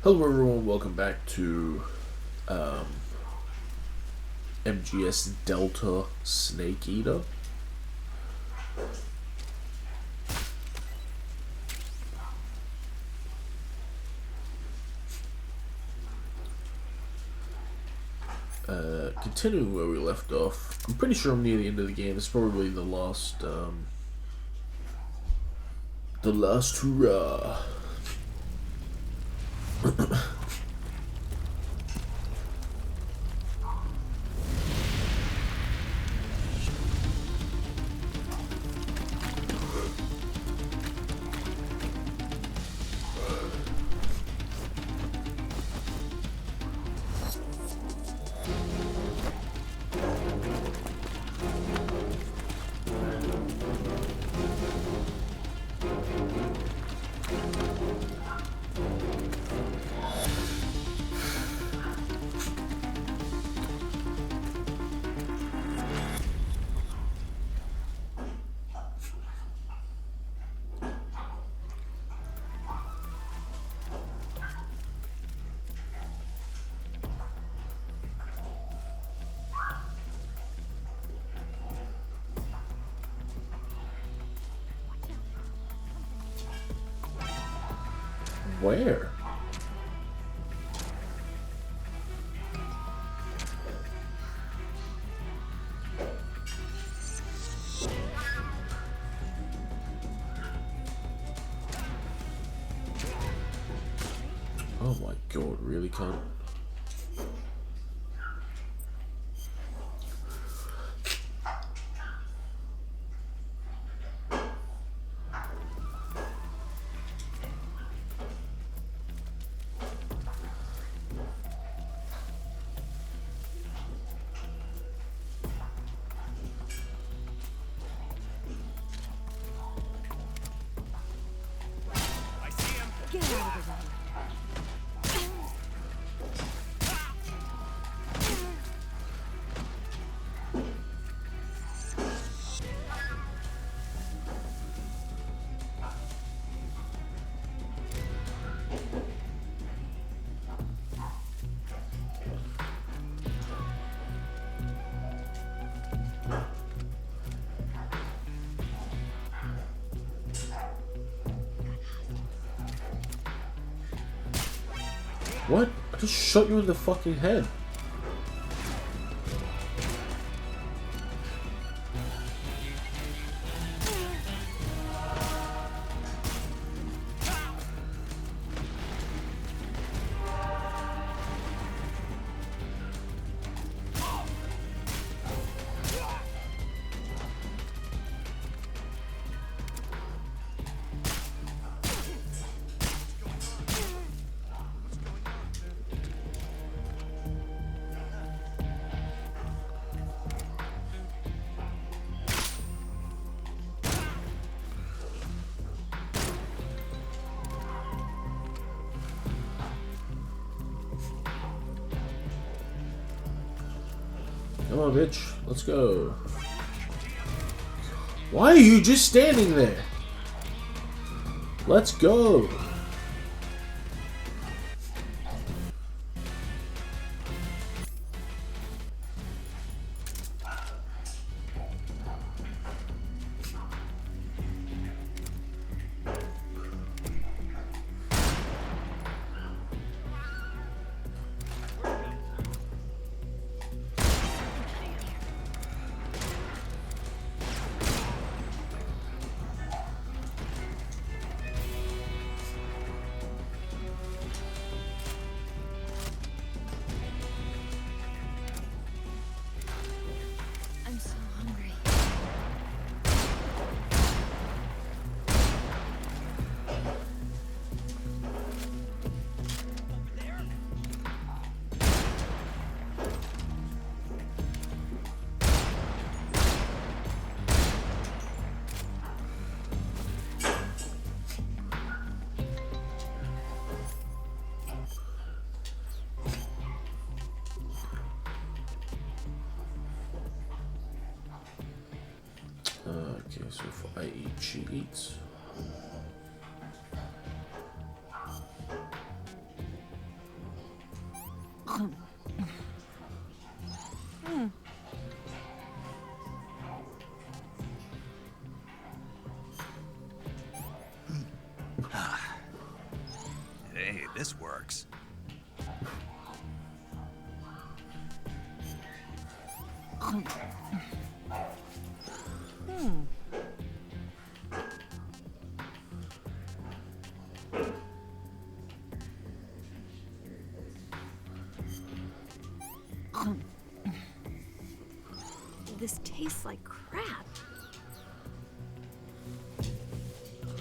Hello everyone, welcome back to um, MGS Delta Snake Eater. Continuing where we left off, I'm pretty sure I'm near the end of the game. It's probably the last hurrah. Where? Oh my god, really can't. Get out of the way. What? I just shot you in the fucking head. Come on, bitch. Let's go. Why are you just standing there? Let's go. I'm so hungry. Okay, so if I eat, she eats. this works. This tastes like crap.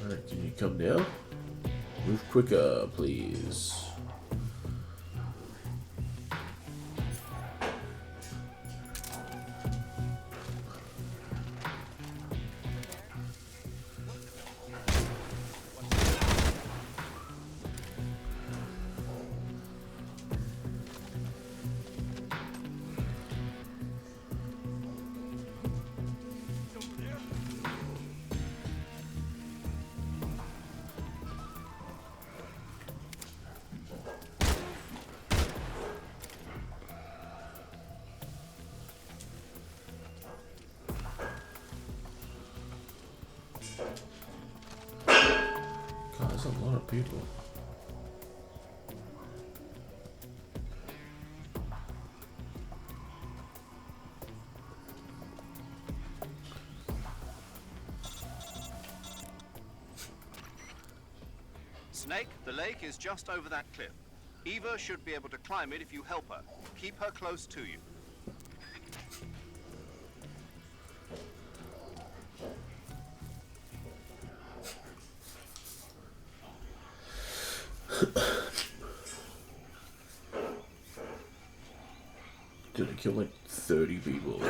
Alright, can you come down? Move quicker, please. God, there's a lot of people. Snake, the lake is just over that cliff. Eva should be able to climb it if you help her. Keep her close to you. Did it kill like 30 people?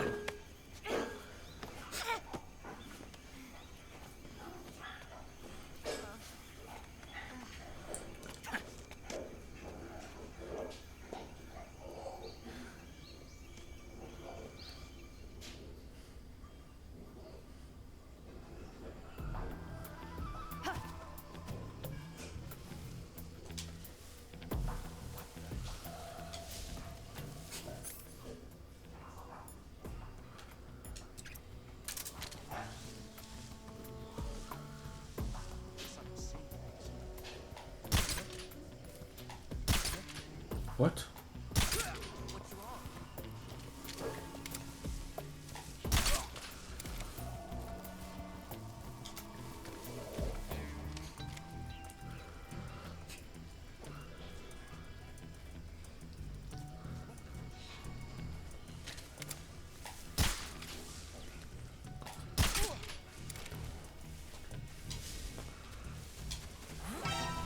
What?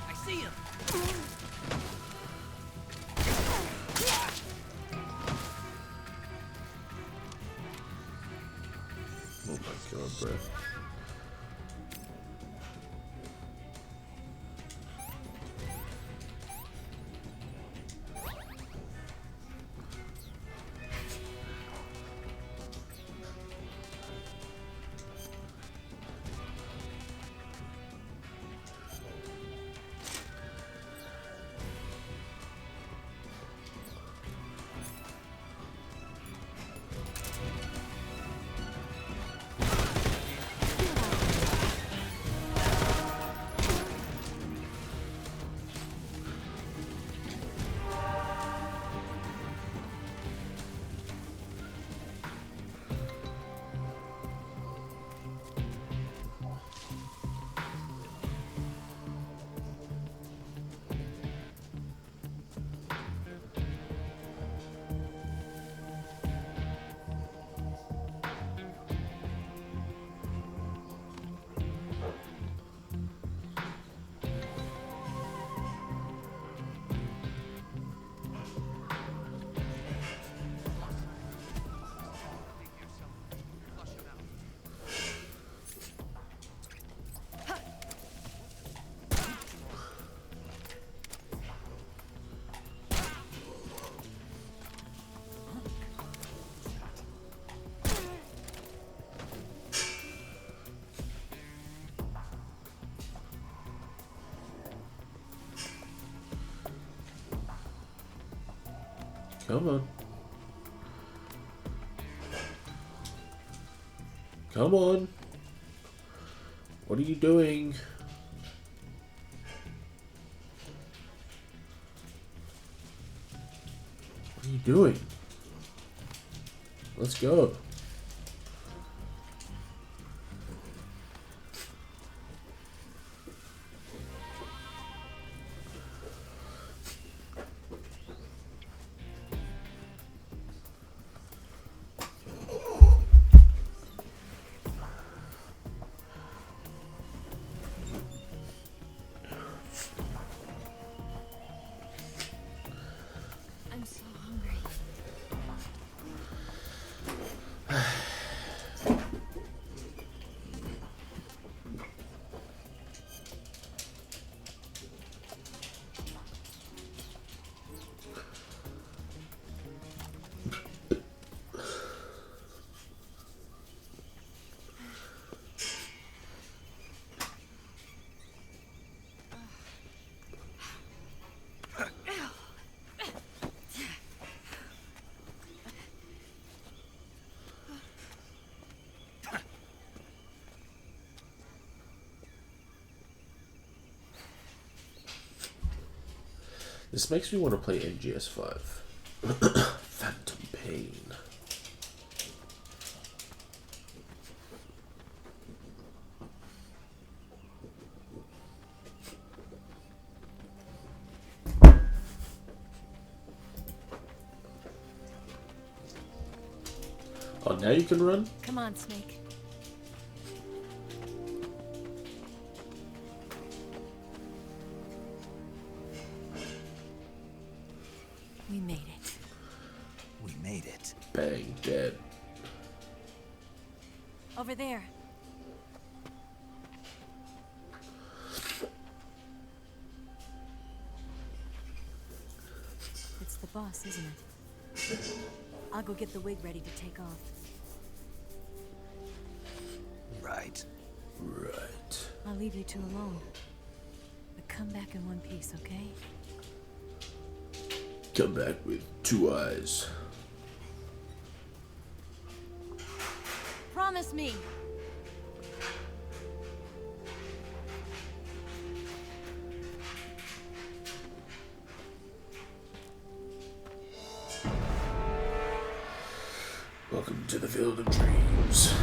I see him. Oh my god, bro. Come on. Come on. What are you doing? doing? Let's go. I'm so hungry. This makes me want to play NGS5. Phantom Pain. Oh, now you can run? Come on, Snake. We made it. We made it. Bang, dead. Over there. It's the boss, isn't it? I'll go get the wig ready to take off. Right. Right. I'll leave you two alone. But come back in one piece, okay? Come back with 2 eyes. Promise me. Welcome to the Field of Dreams.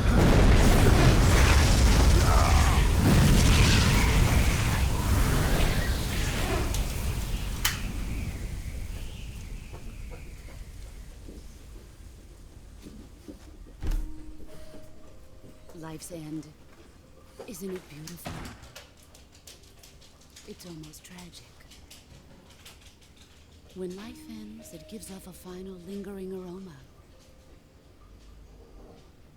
Life's end. Isn't it beautiful? It's almost tragic. When life ends, it gives off a final lingering aroma.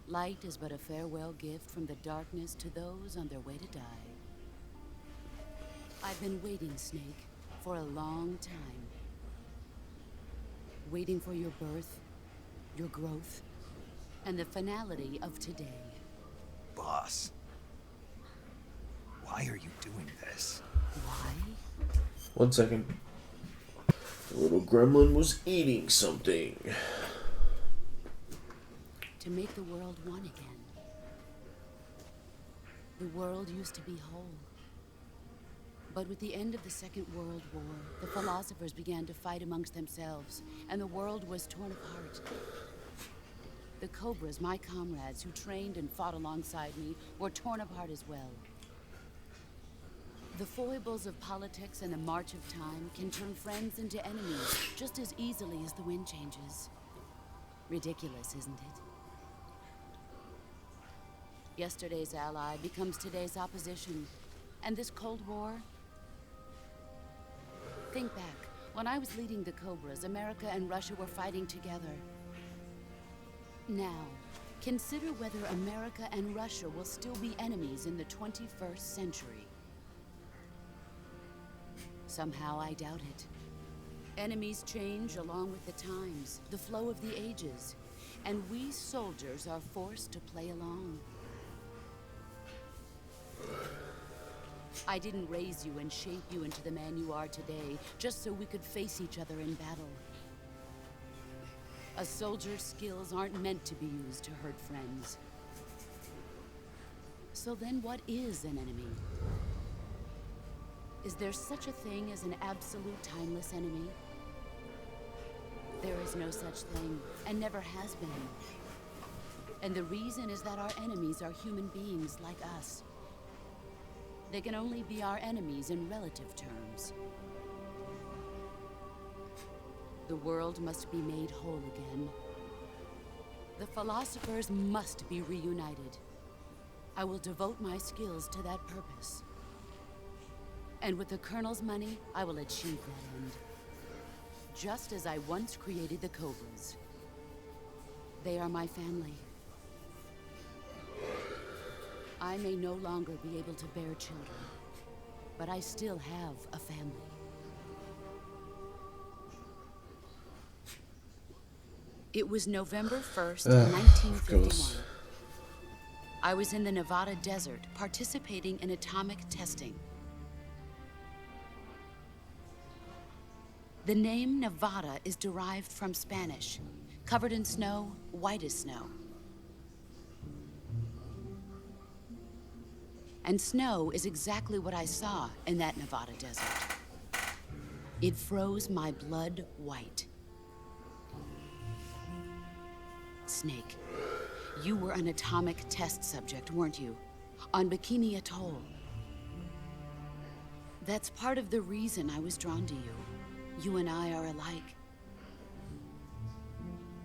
Light is but a farewell gift from the darkness to those on their way to die. I've been waiting, Snake, for a long time. Waiting for your birth, your growth, and the finality of today. Boss. Why are you doing this? Why? 1 second. The little gremlin was eating something. To make the world one again. The world used to be whole. But with the end of the Second World War, the philosophers began to fight amongst themselves, and the world was torn apart. The Cobras, my comrades who trained and fought alongside me, were torn apart as well. The foibles of politics and the march of time can turn friends into enemies just as easily as the wind changes. Ridiculous, isn't it? Yesterday's ally becomes today's opposition. And this Cold War? Think back. When I was leading the Cobras, America and Russia were fighting together. Now, consider whether America and Russia will still be enemies in the 21st century. Somehow I doubt it. Enemies change along with the times, the flow of the ages, and we soldiers are forced to play along. I didn't raise you and shape you into the man you are today, just so we could face each other in battle. A soldier's skills aren't meant to be used to hurt friends. So then what is an enemy? Is there such a thing as an absolute timeless enemy? There is no such thing, and never has been. And the reason is that our enemies are human beings like us. They can only be our enemies in relative terms. The world must be made whole again. The philosophers must be reunited. I will devote my skills to that purpose. And with the Colonel's money, I will achieve that end. Just as I once created the Cobras. They are my family. I may no longer be able to bear children, but I still have a family. It was November 1st, 1951. I was in the Nevada desert participating in atomic testing. The name Nevada is derived from Spanish, covered in snow, white as snow. And snow is exactly what I saw in that Nevada desert. It froze my blood white. Snake, you were an atomic test subject, weren't you? On Bikini Atoll. That's part of the reason I was drawn to you. You and I are alike.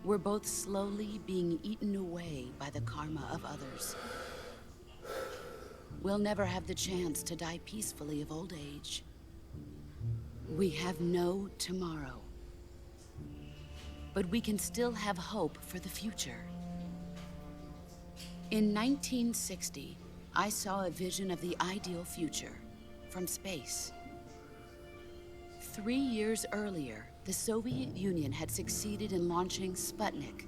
We're both slowly being eaten away by the karma of others. We'll never have the chance to die peacefully of old age. We have no tomorrow. But we can still have hope for the future. In 1960, I saw a vision of the ideal future from space. 3 years earlier, the Soviet Union had succeeded in launching Sputnik,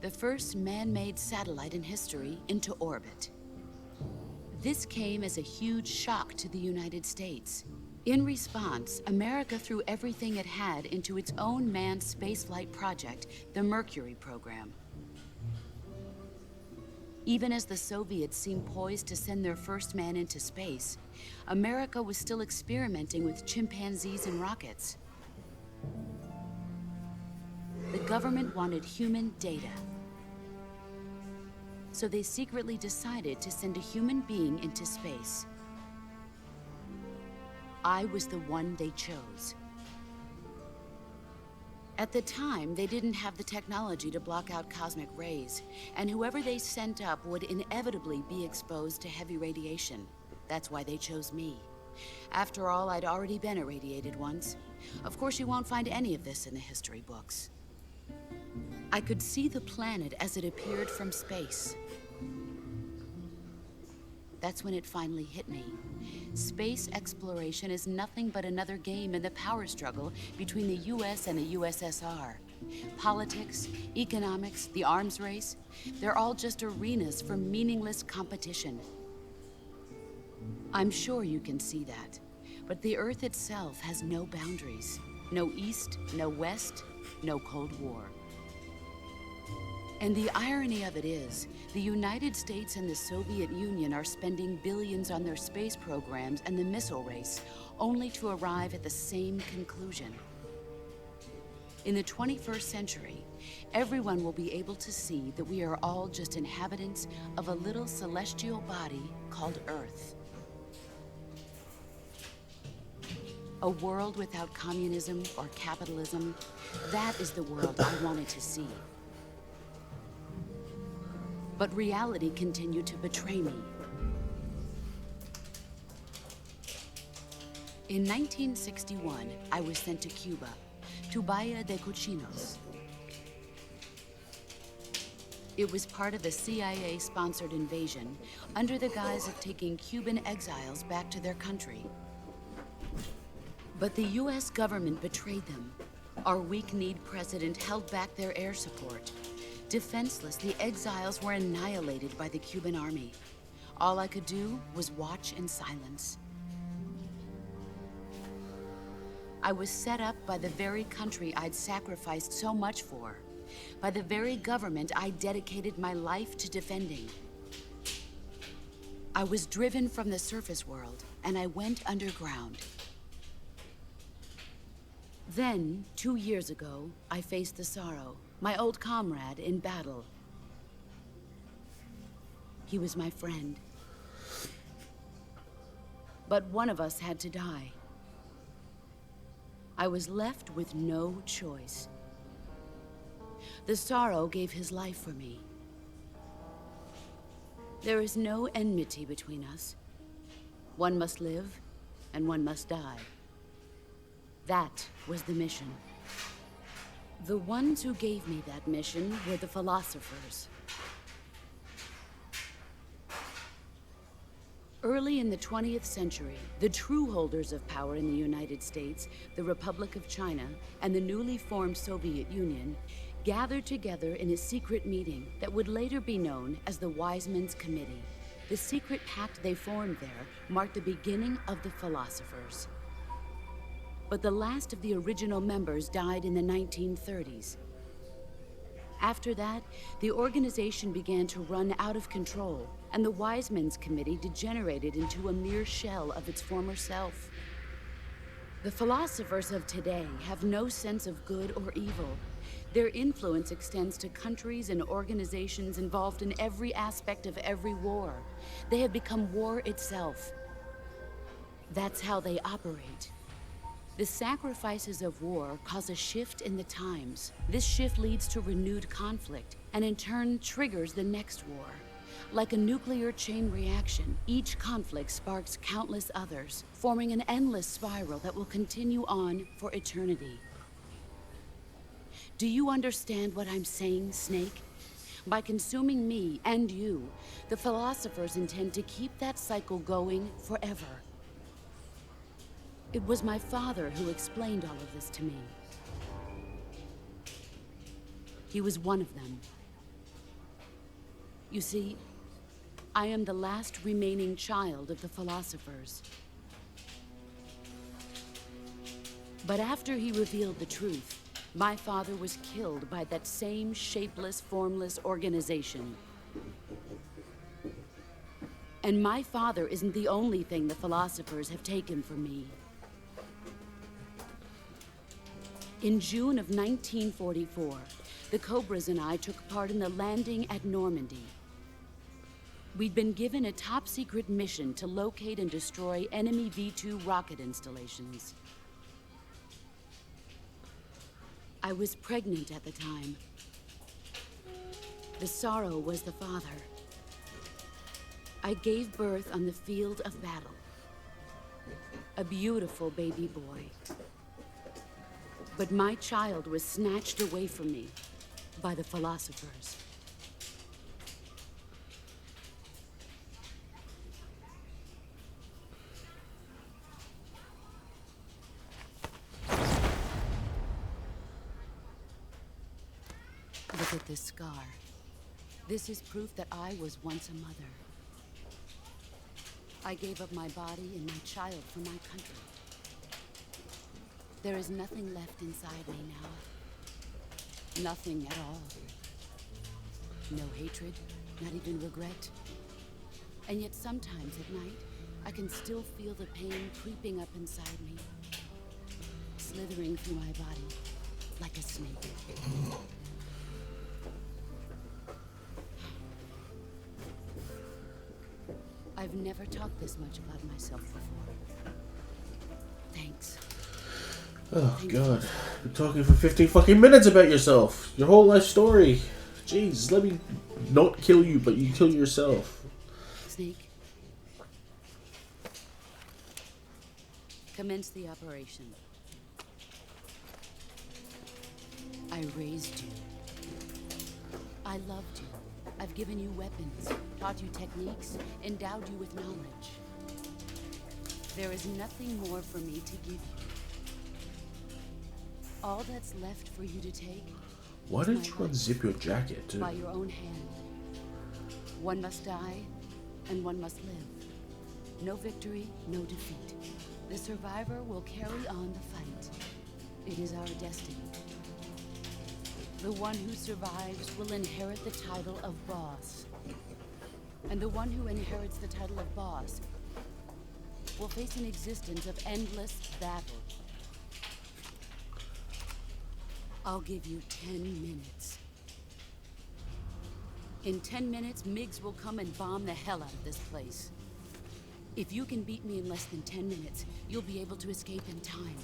the first man-made satellite in history, into orbit. This came as a huge shock to the United States. In response, America threw everything it had into its own manned spaceflight project, the Mercury program. Even as the Soviets seemed poised to send their first man into space, America was still experimenting with chimpanzees and rockets. The government wanted human data. So they secretly decided to send a human being into space. I was the one they chose. At the time, they didn't have the technology to block out cosmic rays, and whoever they sent up would inevitably be exposed to heavy radiation. That's why they chose me. After all, I'd already been irradiated once. Of course, you won't find any of this in the history books. I could see the planet as it appeared from space. That's when it finally hit me. Space exploration is nothing but another game in the power struggle between the US and the USSR. Politics, economics, the arms race, they're all just arenas for meaningless competition. I'm sure you can see that, but the Earth itself has no boundaries. No East, no West, no Cold War. And the irony of it is, the United States and the Soviet Union are spending billions on their space programs and the missile race, only to arrive at the same conclusion. In the 21st century, everyone will be able to see that we are all just inhabitants of a little celestial body called Earth. A world without communism or capitalism, that is the world I wanted to see. But reality continued to betray me. In 1961, I was sent to Cuba, to Bahia de Cochinos. It was part of a CIA-sponsored invasion under the guise of taking Cuban exiles back to their country. But the US government betrayed them. Our weak-kneed president held back their air support. Defenseless, the exiles were annihilated by the Cuban army. All I could do was watch in silence. I was set up by the very country I'd sacrificed so much for, by the very government I dedicated my life to defending. I was driven from the surface world, and I went underground. Then, 2 years ago, I faced the Sorrow, my old comrade in battle. He was my friend. But one of us had to die. I was left with no choice. The Sorrow gave his life for me. There is no enmity between us. One must live, and one must die. That was the mission. The ones who gave me that mission were the philosophers. Early in the 20th century, the true holders of power in the United States, the Republic of China, and the newly formed Soviet Union gathered together in a secret meeting that would later be known as the Wise Men's Committee. The secret pact they formed there marked the beginning of the philosophers. But the last of the original members died in the 1930s. After that, the organization began to run out of control, and the Wise Men's Committee degenerated into a mere shell of its former self. The philosophers of today have no sense of good or evil. Their influence extends to countries and organizations involved in every aspect of every war. They have become war itself. That's how they operate. The sacrifices of war cause a shift in the times. This shift leads to renewed conflict, and in turn triggers the next war. Like a nuclear chain reaction, each conflict sparks countless others, forming an endless spiral that will continue on for eternity. Do you understand what I'm saying, Snake? By consuming me and you, the philosophers intend to keep that cycle going forever. It was my father who explained all of this to me. He was one of them. You see, I am the last remaining child of the philosophers. But after he revealed the truth, my father was killed by that same shapeless, formless organization. And my father isn't the only thing the philosophers have taken from me. In June of 1944, the Cobras and I took part in the landing at Normandy. We'd been given a top-secret mission to locate and destroy enemy V-2 rocket installations. I was pregnant at the time. The Sorrow was the father. I gave birth on the field of battle. A beautiful baby boy. But my child was snatched away from me by the philosophers. Look at this scar. This is proof that I was once a mother. I gave up my body and my child for my country. There is nothing left inside me now. Nothing at all. No hatred, not even regret. And yet sometimes at night, I can still feel the pain creeping up inside me, slithering through my body like a snake. I've never talked this much about myself before. Thanks. Oh god. You're talking for 15 fucking minutes about yourself. Your whole life story. Jeez, let me not kill you, but you kill yourself. Snake. Commence the operation. I raised you. I loved you. I've given you weapons, taught you techniques, endowed you with knowledge. There is nothing more for me to give you. All that's left for you to take. Why didn't you unzip your jacket, too? By your own hand. One must die, and one must live. No victory, no defeat. The survivor will carry on the fight. It is our destiny. The one who survives will inherit the title of boss. And the one who inherits the title of boss will face an existence of endless battle. I'll give you 10 minutes. In 10 minutes, Miggs will come and bomb the hell out of this place. If you can beat me in less than 10 minutes, you'll be able to escape in time.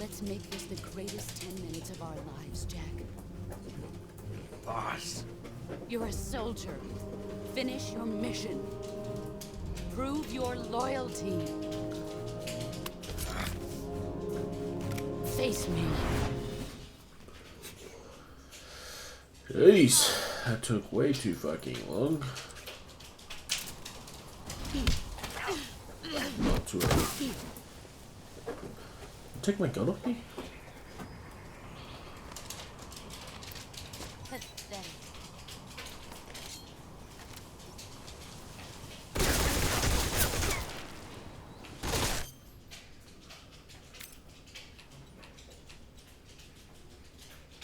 Let's make this the greatest 10 minutes of our lives, Jack. Boss. You're a soldier. Finish your mission. Prove your loyalty. Face me. Jeez, that took way too fucking long. Not too early. Take my gun off me? Pathetic.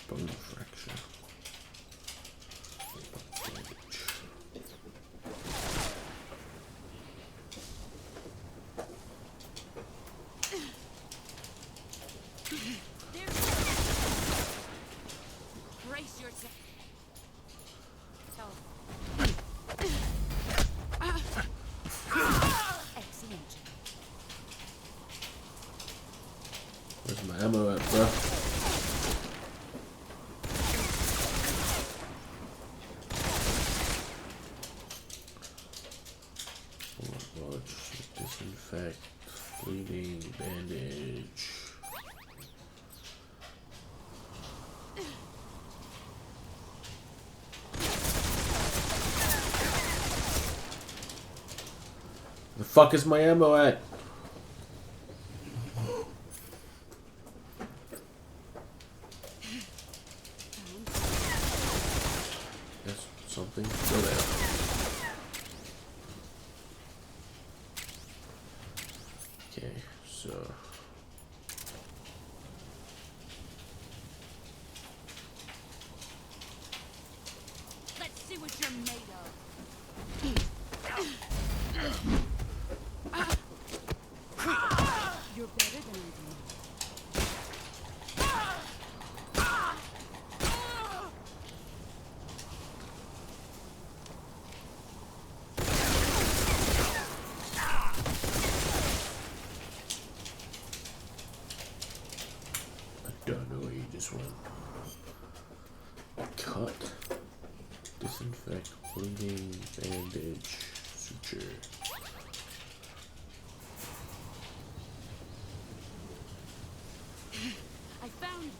Bone fracture. Brace yourself. Excellent. Where's my ammo at, bro? Disinfect, bleeding, bandage. The fuck is my ammo at? Yes, something. Go there. Okay, so Let's see what you're made of. You're better than I do. I don't know where you just went. Cut. Disinfect, bleeding, bandage, suture. I found you.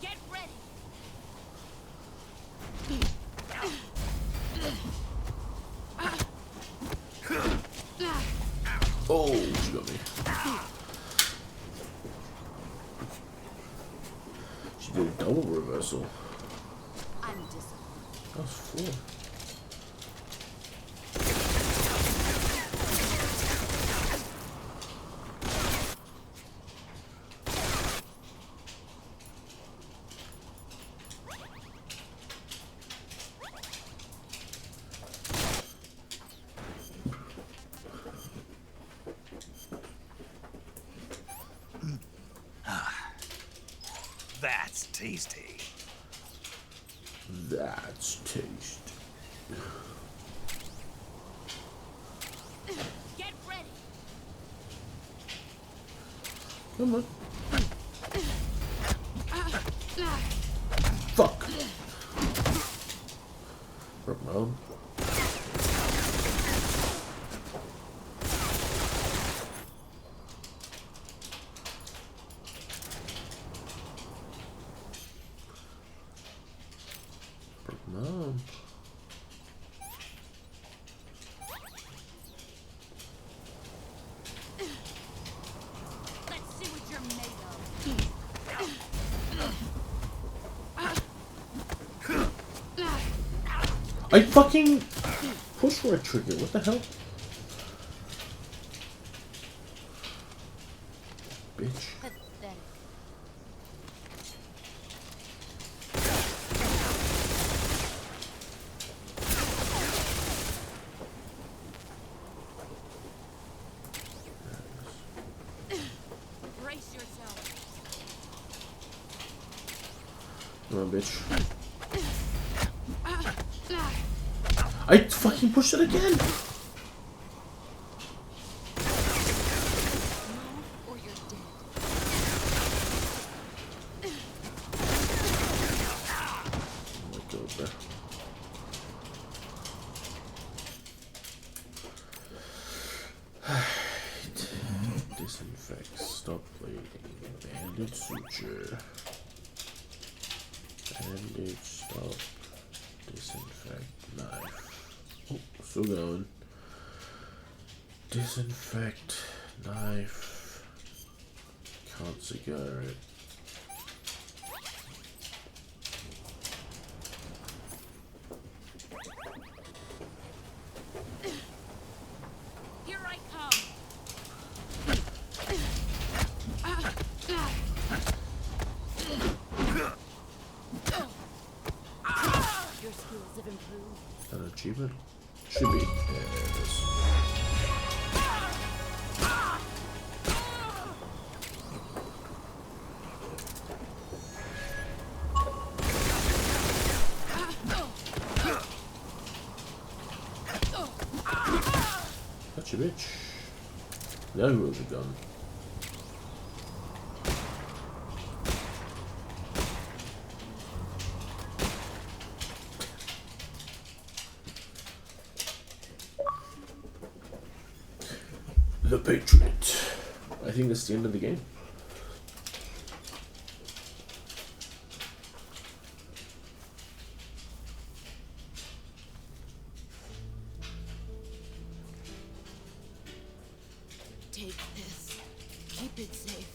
Get ready. Oh, she got me. She did a double reversal. I'm disappointed. That was 4. That's tasty. That's taste. Get ready. Come on. Fuck. Broke my arm. Broke my arm. Let's see what you're made of. I fucking push right trigger. What the hell? Bitch. Pathetic. Brace yourself. Come on, bitch. I fucking pushed it again! Or you're dead. Oh my god, bro. Disinfect, stop bleeding, bandage suture. Bandage, stop, disinfect, knife. Oh, still going. Disinfect, knife, can't cigarette. Here I come. Your skills have improved. Is that an achievement? Should be. Yeah, there it is. That's your bitch. Now who has a gun? The Patriot. I think that's the end of the game. Take this. Keep it safe.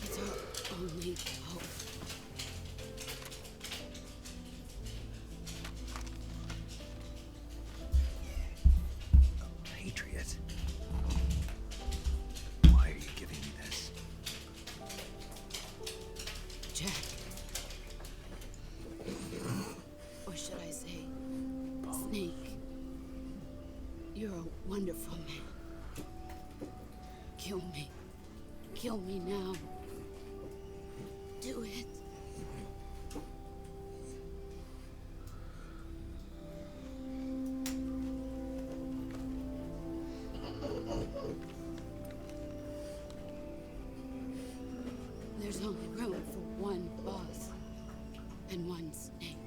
It's our only hope. Patriot? Why are you giving me this? Jack. Or should I say, Snake. You're a wonderful man. Kill me. Kill me now. Do it. There's only room for one boss and one snake.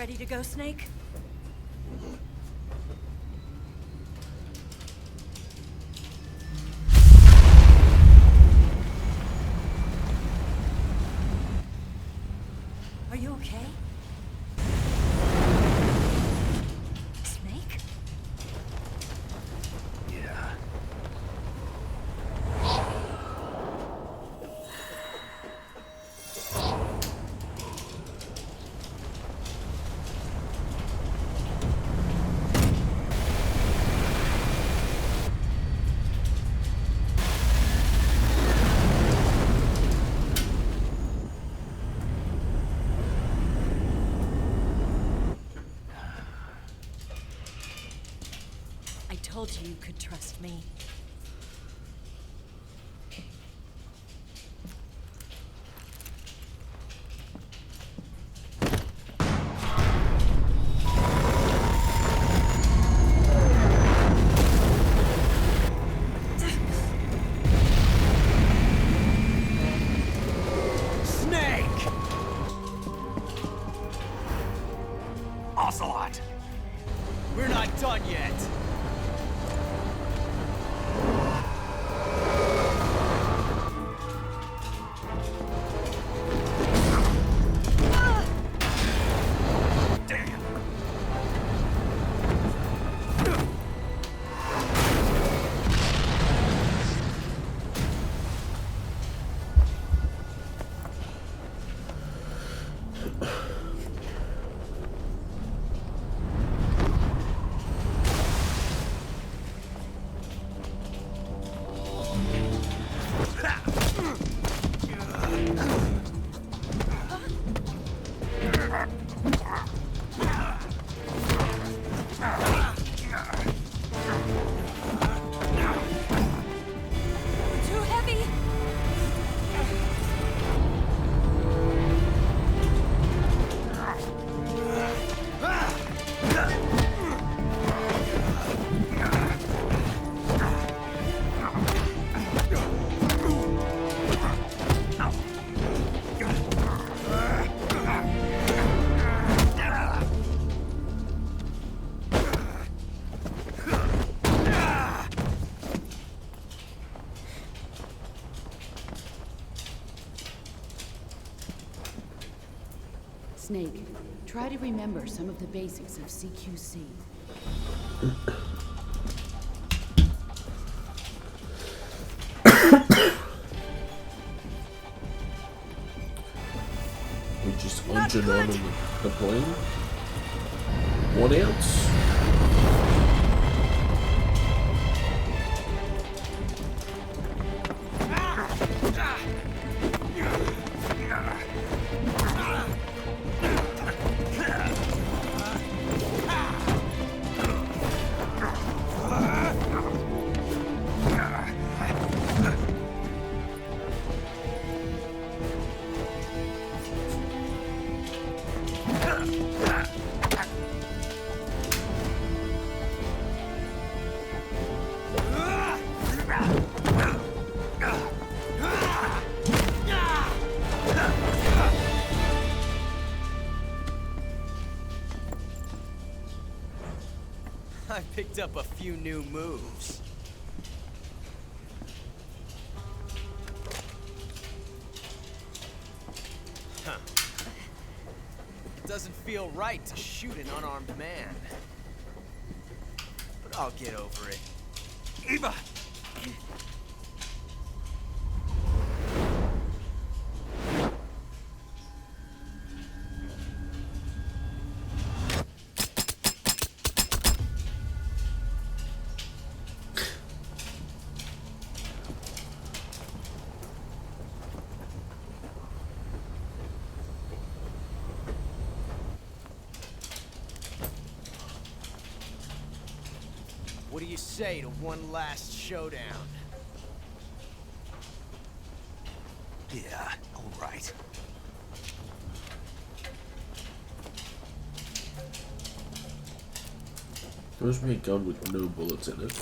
Ready to go, Snake? Are you okay? Snake? Yeah. I told you could trust me. Snake! Ocelot! We're not done yet. Damn. Too heavy! Snake, try to remember some of the basics of CQC. We just engine on the plane. 1 ounce. I picked up a few new moves. Huh. It doesn't feel right to shoot an unarmed man. But I'll get over it. Eva! What do you say to one last showdown? Yeah, all right. There's me a gun with no bullets in it.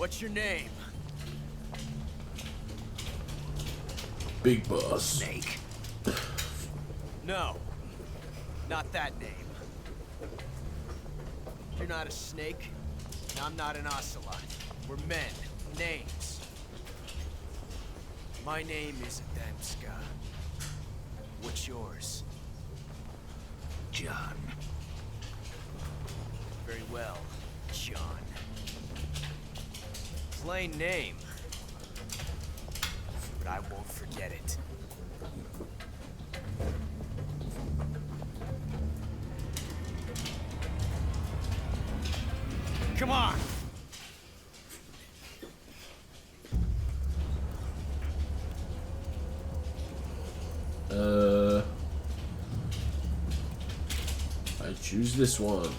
What's your name? Big boss. Snake. No. Not that name. You're not a snake, and I'm not an ocelot. We're men. Names. My name is Adamska. What's yours? John. Very well, John. Plain name. But I won't forget it. Come on! I choose this one.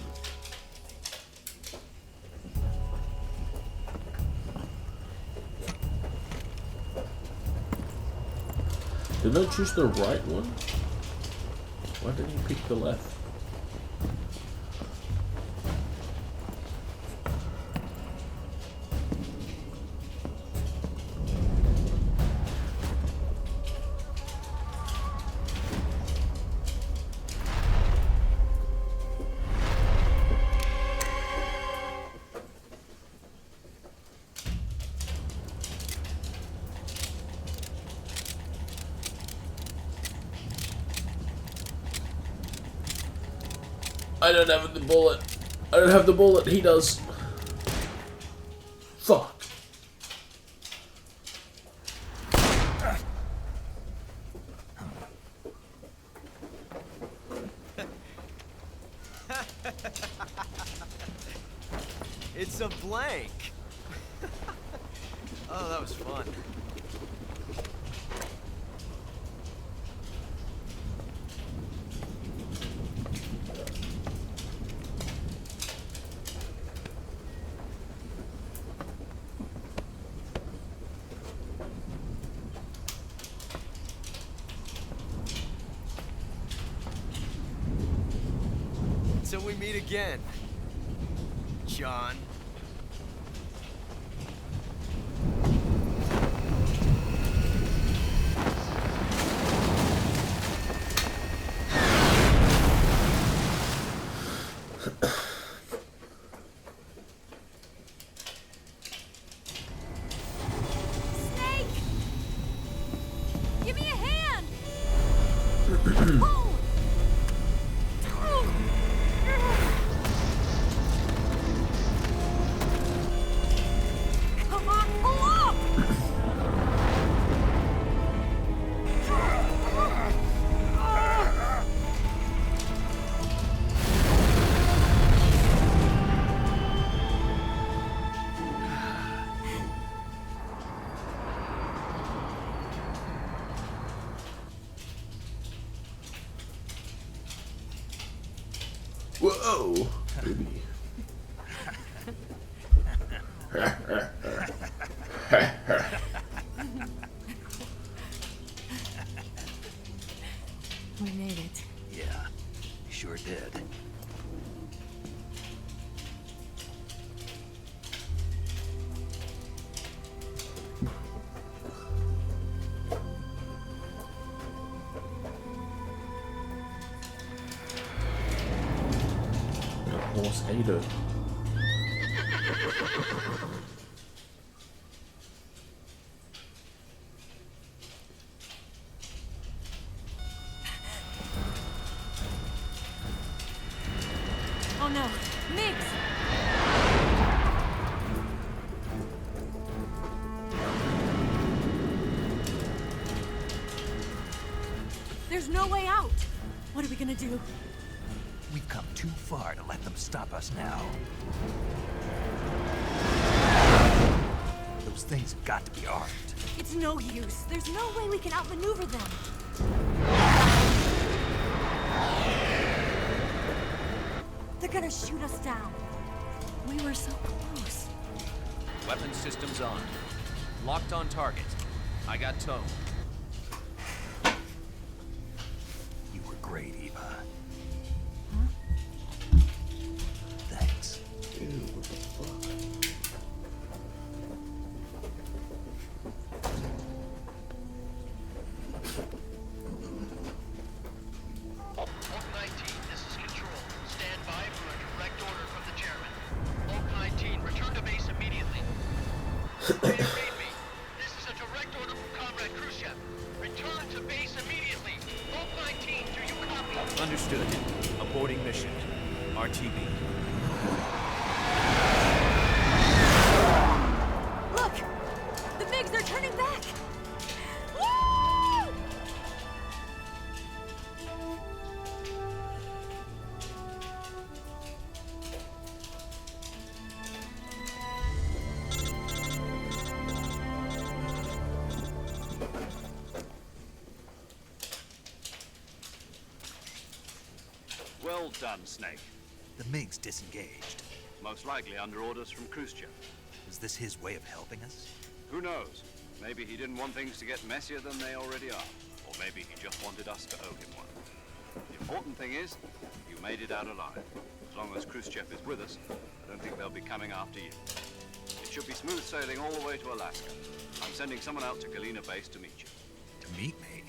Did I choose the right one? Why didn't you pick the left? I don't have the bullet. I don't have the bullet. He does. Fuck. It's a blank. Oh, that was fun. Until we meet again, John. Snake! Give me a hand! Pull! Come on, pull up! Whoa, baby. We made it. Yeah, sure did. Horse Ada. Oh no, Mix! There's no way out! What are we gonna do? We've come too far to let them stop us now. Those things have got to be armed. It's no use. There's no way we can outmaneuver them. They're gonna shoot us down. We were so close. Weapon systems on. Locked on target. I got towed. You were great, Eva. Thanks. Ew, what the fuck? Read me. This is a direct order from Comrade Khrushchev. Return to base immediately. Volk 19, do you copy? Understood. Aborting mission. RTB. Look! The MiGs, they're turning back! Woo! Well done, Snake. The MiG's disengaged. Most likely under orders from Khrushchev. Is this his way of helping us? Who knows? Maybe he didn't want things to get messier than they already are. Or maybe he just wanted us to owe him one. The important thing is, you made it out alive. As long as Khrushchev is with us, I don't think they'll be coming after you. It should be smooth sailing all the way to Alaska. I'm sending someone out to Galena Base to meet you. To meet me?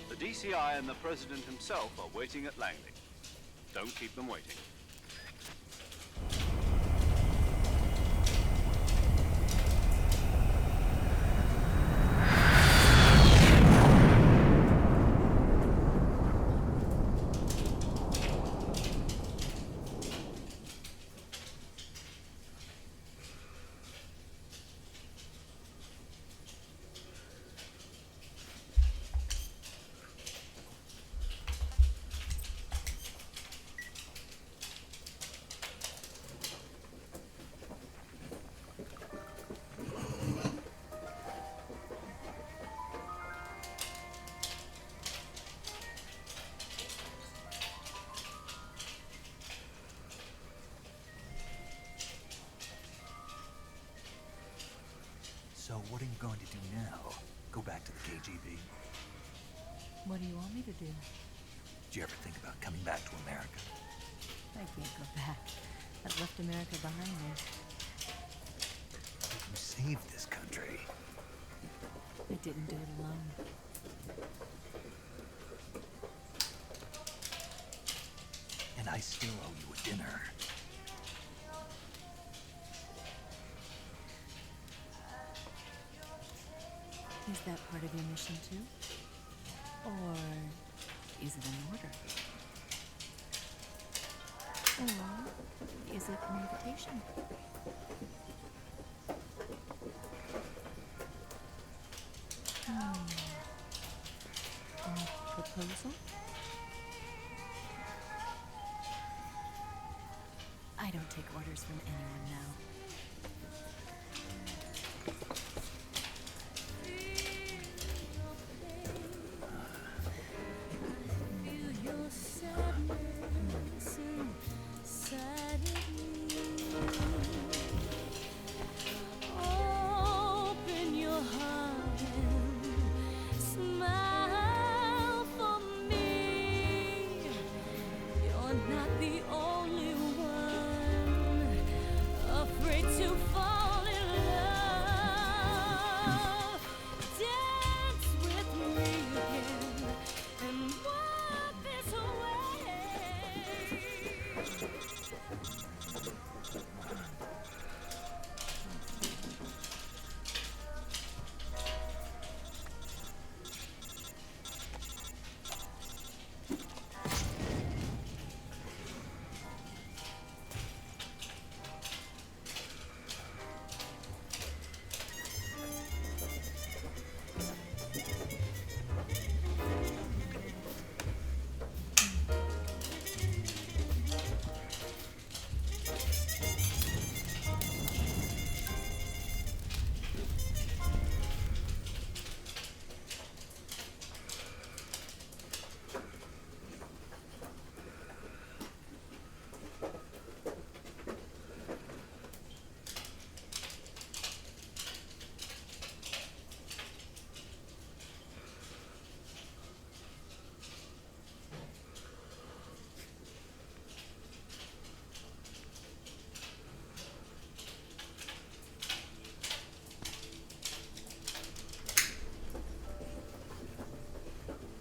The DCI and the President himself are waiting at Langley. Don't keep them waiting. So what are you going to do now? Go back to the KGB? What do you want me to do? Did you ever think about coming back to America? I can't go back. I've left America behind me. You saved this country. I didn't do it alone. And I still owe you a dinner. Is that part of your mission too? Or is it an order? Or is it an invitation? A proposal? I don't take orders from anyone now. Open your heart and smile for me. You're not the only one afraid to fall in love. Dance with me again and walk this way.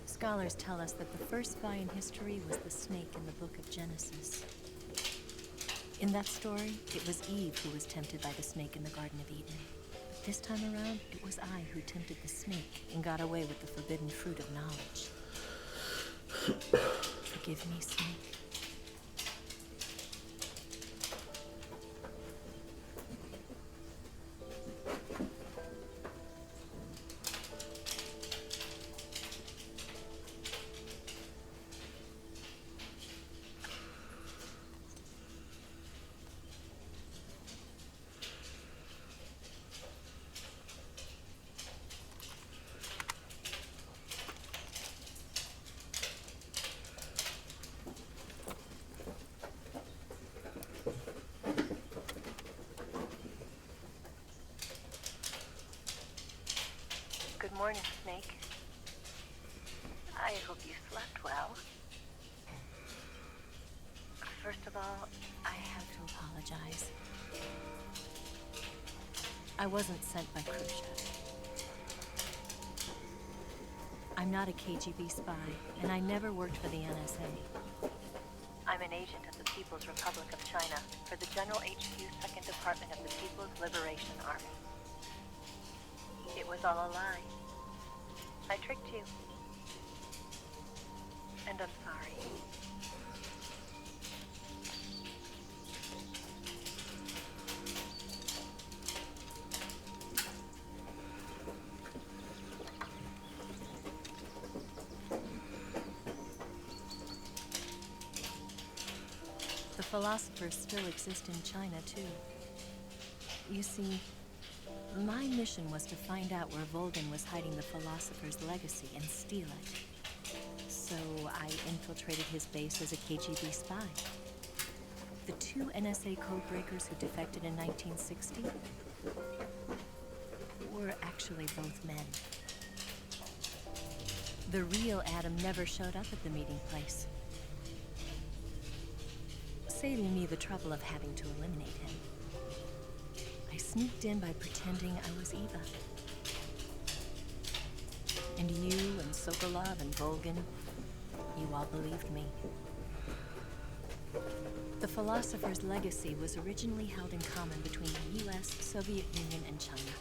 Scholars tell us that the first spy in history was the snake in the book of Genesis. In that story, it was Eve who was tempted by the snake in the Garden of Eden. This time around, it was I who tempted the snake and got away with the forbidden fruit of knowledge. Forgive me, Snake. Good morning, Snake. I hope you slept well. First of all, I have to apologize. I wasn't sent by Khrushchev. I'm not a KGB spy, and I never worked for the NSA. I'm an agent of the People's Republic of China for the General HQ 2nd Department of the People's Liberation Army. It was all a lie. I tricked you. And I'm sorry. The philosophers still exist in China, too. You see, my mission was to find out where Volgan was hiding the philosopher's legacy and steal it. So I infiltrated his base as a KGB spy. The two NSA codebreakers who defected in 1960 were actually both men. The real Adam never showed up at the meeting place, saving me the trouble of having to eliminate him. I sneaked in by pretending I was Eva. And you and Sokolov and Volgan, you all believed me. The philosopher's legacy was originally held in common between the US, Soviet Union, and China.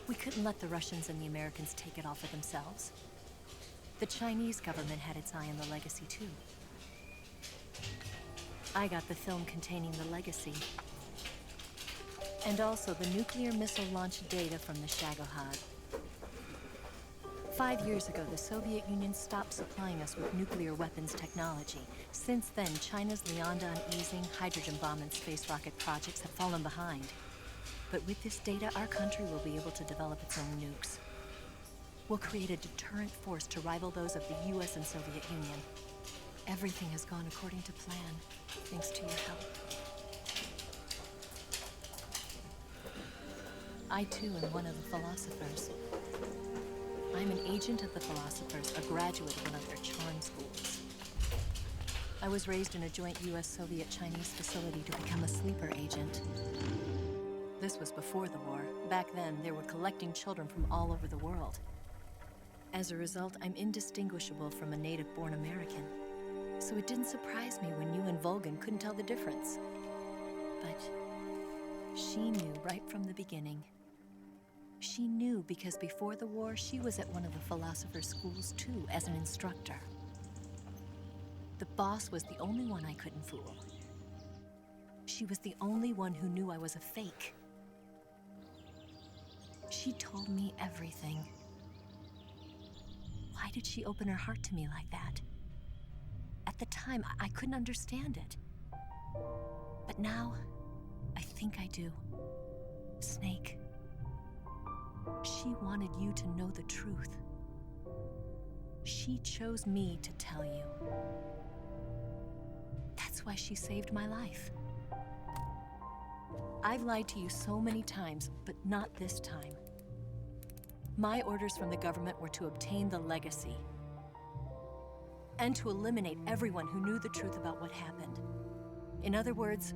We couldn't let the Russians and the Americans take it all for themselves. The Chinese government had its eye on the legacy, too. I got the film containing the legacy, and also the nuclear missile launch data from the Shagohod. 5 years ago, the Soviet Union stopped supplying us with nuclear weapons technology. Since then, China's Liandon easing, hydrogen bomb, and space rocket projects have fallen behind. But with this data, our country will be able to develop its own nukes. We'll create a deterrent force to rival those of the US and Soviet Union. Everything has gone according to plan, thanks to your help. I, too, am one of the philosophers. I'm an agent of the philosophers, a graduate of one of their charm schools. I was raised in a joint US-Soviet-Chinese facility to become a sleeper agent. This was before the war. Back then, they were collecting children from all over the world. As a result, I'm indistinguishable from a native-born American. So it didn't surprise me when you and Volgan couldn't tell the difference. But she knew right from the beginning. She knew because before the war, she was at one of the philosopher's schools too, as an instructor. The boss was the only one I couldn't fool. She was the only one who knew I was a fake. She told me everything. Why did she open her heart to me like that? At the time, I couldn't understand it. But now, I think I do. Snake. She wanted you to know the truth. She chose me to tell you. That's why she saved my life. I've lied to you so many times, but not this time. My orders from the government were to obtain the legacy and to eliminate everyone who knew the truth about what happened. In other words,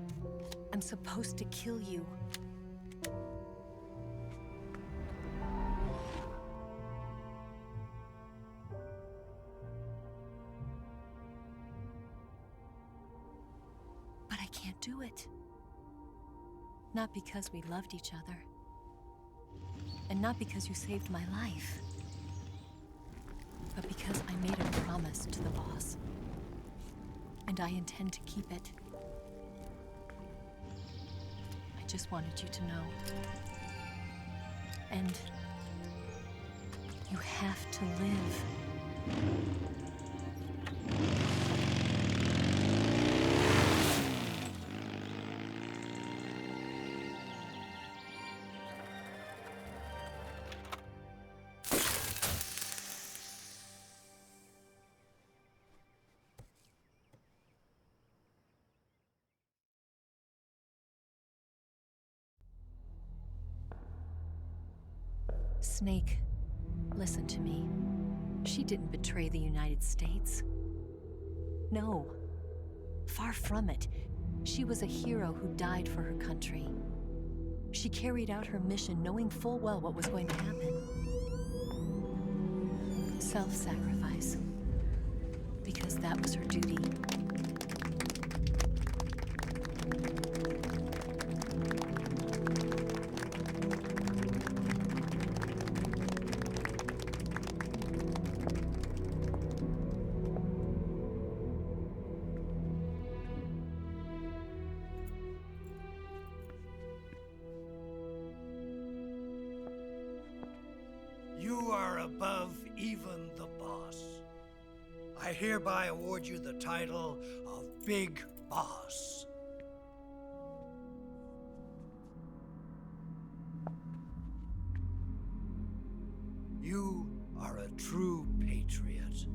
I'm supposed to kill you. But I can't do it. Not because we loved each other, And not because you saved my life, but because I made a promise to the boss. And I intend to keep it. I just wanted you to know. And you have to live. Snake, listen to me. She didn't betray the United States. No. Far from it. She was a hero who died for her country. She carried out her mission knowing full well what was going to happen. Self-sacrifice. Because that was her duty. You are above even the boss. I hereby award you the title of Big Boss. You are a true patriot.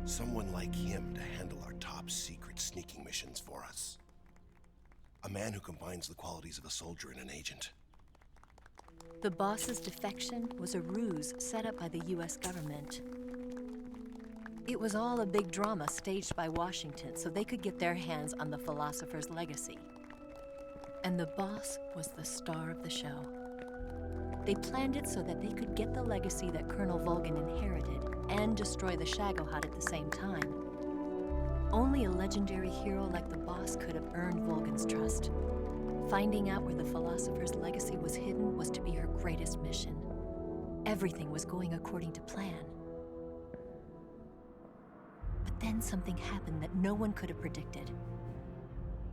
Someone like him to handle our top secret sneaking missions for us. A man who combines the qualities of a soldier and an agent. The boss's defection was a ruse set up by the US government. It was all a big drama staged by Washington so they could get their hands on the philosopher's legacy. And the boss was the star of the show. They planned it so that they could get the legacy that Colonel Volgan inherited and destroy the Shagohod at the same time. Only a legendary hero like the boss could have earned Volgan's trust. Finding out where the philosopher's legacy was hidden was to be her greatest mission. Everything was going according to plan. But then something happened that no one could have predicted.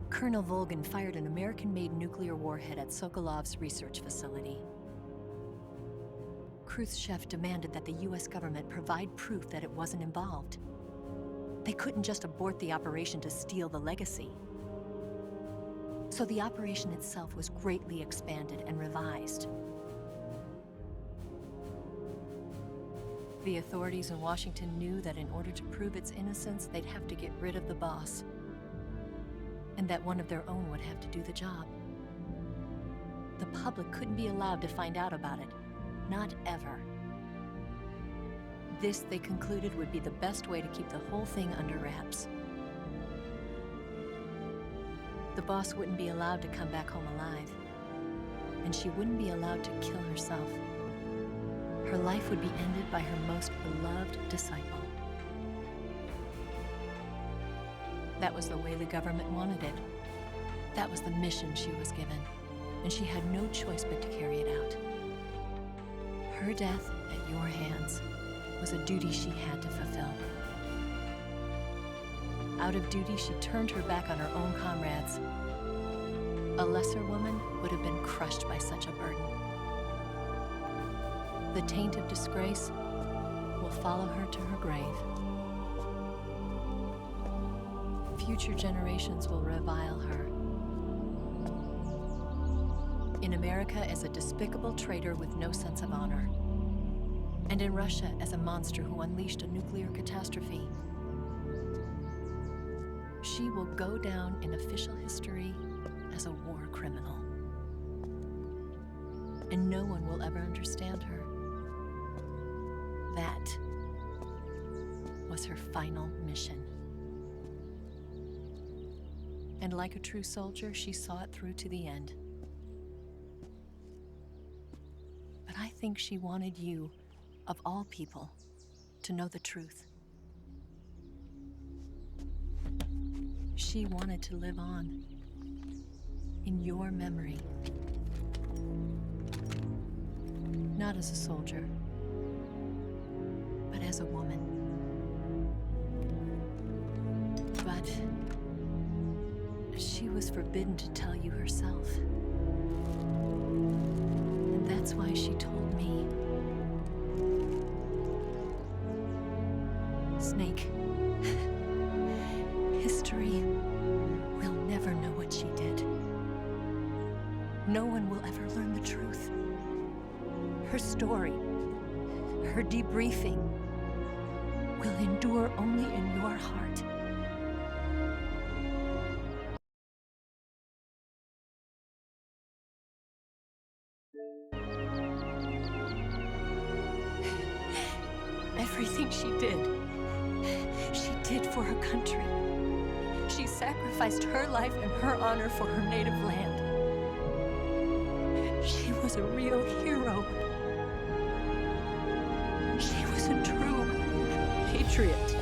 Colonel Volgan fired an American-made nuclear warhead at Sokolov's research facility. Khrushchev demanded that the US government provide proof that it wasn't involved. They couldn't just abort the operation to steal the legacy. So the operation itself was greatly expanded and revised. The authorities in Washington knew that in order to prove its innocence, they'd have to get rid of the boss, and that one of their own would have to do the job. The public couldn't be allowed to find out about it. Not ever. This, they concluded, would be the best way to keep the whole thing under wraps. The boss wouldn't be allowed to come back home alive, and she wouldn't be allowed to kill herself. Her life would be ended by her most beloved disciple. That was the way the government wanted it. That was the mission she was given, and she had no choice but to carry it out. Her death at your hands was a duty she had to fulfill. Out of duty, she turned her back on her own comrades. A lesser woman would have been crushed by such a burden. The taint of disgrace will follow her to her grave. Future generations will revile her. In America as a despicable traitor with no sense of honor. And in Russia as a monster who unleashed a nuclear catastrophe. She will go down in official history as a war criminal. And no one will ever understand her. That was her final mission. And like a true soldier, she saw it through to the end. But I think she wanted you, of all people, to know the truth. She wanted to live on in your memory. Not as a soldier, but as a woman. But she was forbidden to tell you herself. And that's why she told me. Snake, history will never know what she did. No one will ever learn the truth. Her story, her debriefing, will endure only in your heart. Everything she did for her country. She sacrificed her life and her honor for her native land. She was a real hero. She was a true patriot.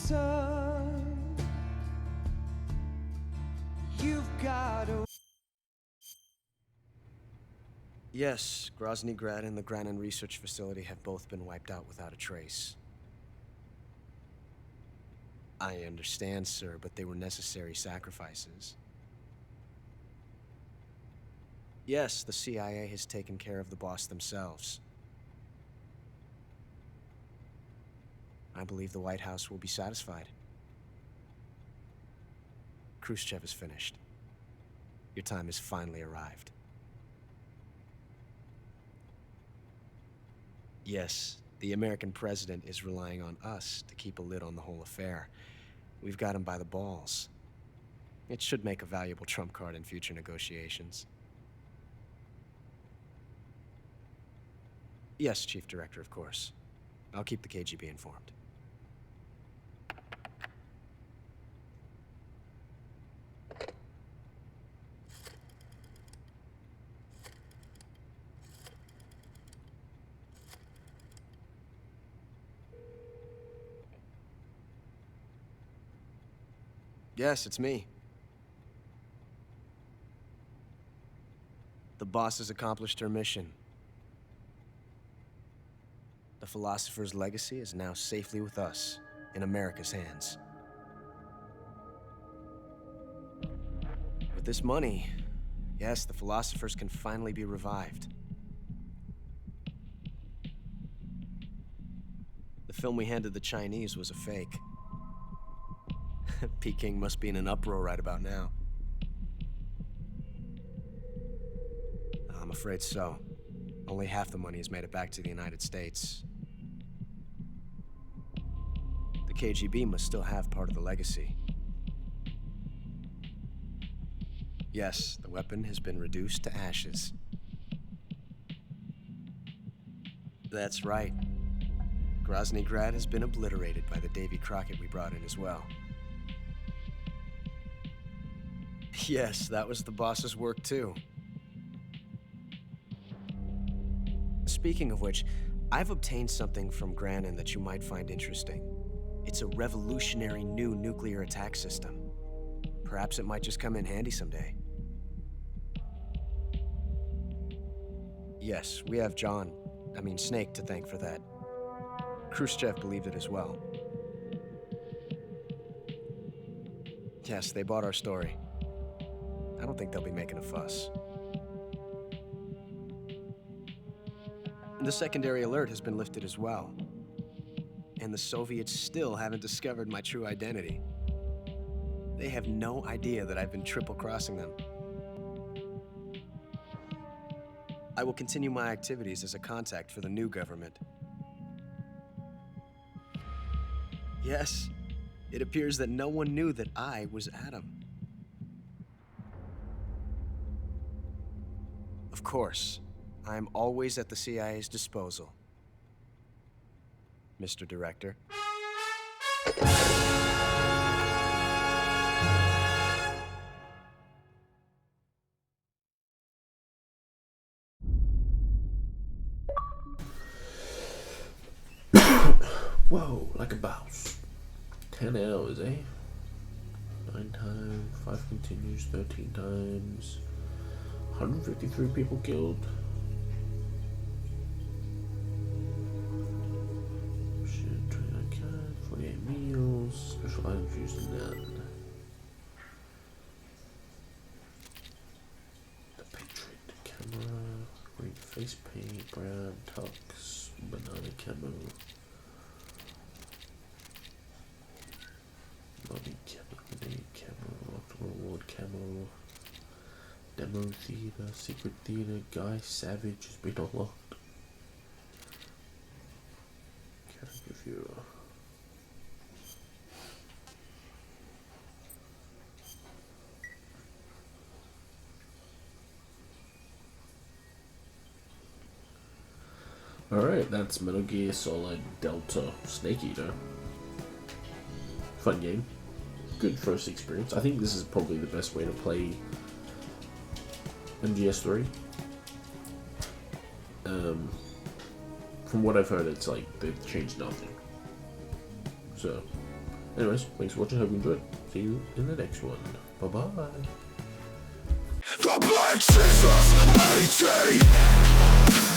Son, you've got to... Yes, Grozny Grad and the Granin Research Facility have both been wiped out without a trace. I understand, sir, but they were necessary sacrifices. Yes, the CIA has taken care of the boss themselves. I believe the White House will be satisfied. Khrushchev is finished. Your time has finally arrived. Yes, the American president is relying on us to keep a lid on the whole affair. We've got him by the balls. It should make a valuable trump card in future negotiations. Yes, Chief Director, of course. I'll keep the KGB informed. Yes, it's me. The boss has accomplished her mission. The philosopher's legacy is now safely with us, in America's hands. With this money, yes, the philosophers can finally be revived. The film we handed the Chinese was a fake. Peking must be in an uproar right about now. I'm afraid so. Only half the money has made it back to the United States. The KGB must still have part of the legacy. Yes, the weapon has been reduced to ashes. That's right. Grozny Grad has been obliterated by the Davy Crockett we brought in as well. Yes, that was the boss's work too. Speaking of which, I've obtained something from Granin that you might find interesting. It's a revolutionary new nuclear attack system. Perhaps it might just come in handy someday. Yes, we have Snake to thank for that. Khrushchev believed it as well. Yes, they bought our story. I don't think they'll be making a fuss. The secondary alert has been lifted as well. And the Soviets still haven't discovered my true identity. They have no idea that I've been triple-crossing them. I will continue my activities as a contact for the new government. Yes, it appears that no one knew that I was Adam. Of course, I am always at the CIA's disposal, Mr. Director. Whoa, like a bounce. 10 hours, eh? 9 times, 5 continues, 13 times. 153 people killed. Shit, 29 cats, 48 meals, special items used none. The Patriot camera, green face paint, brown tux, banana camo. Lobby camo, grenade camo, reward camo. Demo theater, secret theater, Guy Savage has been unlocked. Character viewer. Alright, that's Metal Gear Solid Delta Snake Eater. Fun game. Good first experience. I think this is probably the best way to play MGS3. From what I've heard, it's like they've changed nothing. So, anyways, thanks for watching. Hope you enjoyed. See you in the next one. Bye bye. The Black Jesus, 80.